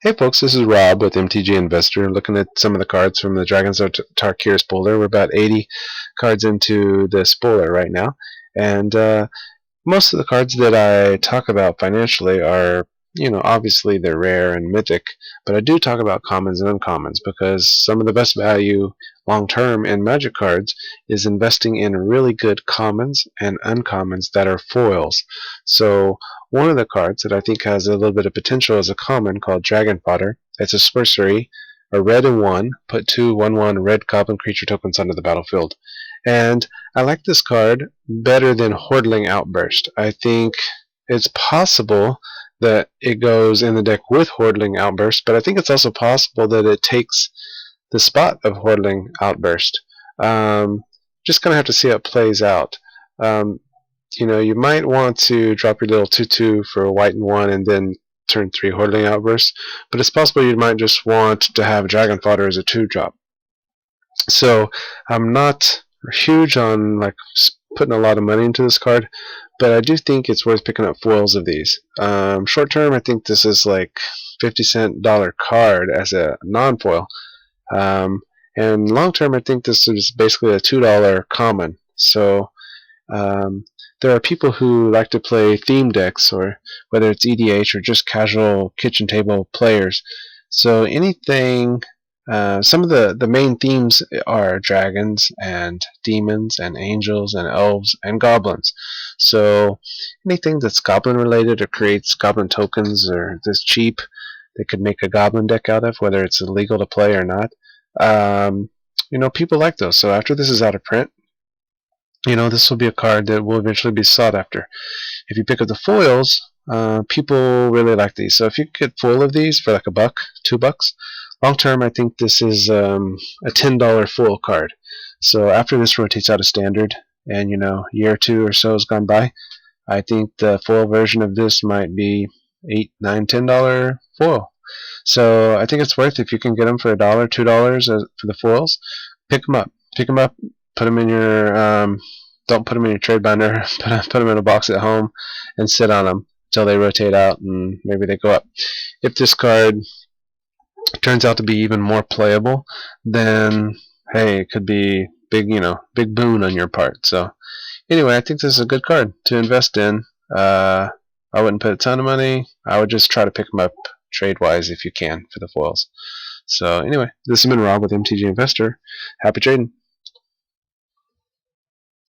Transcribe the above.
Hey folks, this is Rob with MTG Investor, looking at some of the cards from the Dragons of Tarkir spoiler. We're about 80 cards into the spoiler right now, and most of the cards that I talk about financially are, obviously they're rare and mythic, but I do talk about commons and uncommons because some of the best value long-term in Magic cards is investing in really good commons and uncommons that are foils. So one of the cards that I think has a little bit of potential is a common called Dragon Fodder. It's a sorcery, a red and 1, put 2 1/1 red goblin creature tokens onto the battlefield. And I like this card better than Hordling Outburst. I think it's possible that it goes in the deck with Hordling Outburst, but I think it's also possible that it takes the spot of Hordling Outburst. Just gonna have to see how it plays out. You might want to drop your little 2/2 for a white and 1 and then turn 3 Hordling Outburst, but it's possible you might just want to have Dragon Fodder as a 2-drop. So I'm not huge on putting a lot of money into this card, but I do think it's worth picking up foils of these. Short term, I think this is like 50-cent card as a non-foil, and long term, I think this is basically a $2 common. So there are people who like to play theme decks, or whether it's EDH or just casual kitchen table players. So anything. Some of the main themes are dragons and demons and angels and elves and goblins. So anything that's goblin related or creates goblin tokens or is cheap, they could make a goblin deck out of, whether it's illegal to play or not. People like those. So after this is out of print, this will be a card that will eventually be sought after. If you pick up the foils, people really like these. So if you get foil of these for like $1, $2, long term, I think this is a $10 foil card. So after this rotates out of standard, and year or two or so has gone by, I think the foil version of this might be $8, $9, $10 foil. So I think it's worth, if you can get them for $1, $2 for the foils, pick them up. Pick them up. Put them in your don't put them in your trade binder. Put them in a box at home and sit on them until they rotate out and maybe they go up. If this card turns out to be even more playable, then hey, it could be big boon on your part. So anyway, I think this is a good card to invest in. I wouldn't put a ton of money. I would just try to pick them up trade wise if you can for the foils. So anyway, this has been Rob with MTG Investor. Happy trading.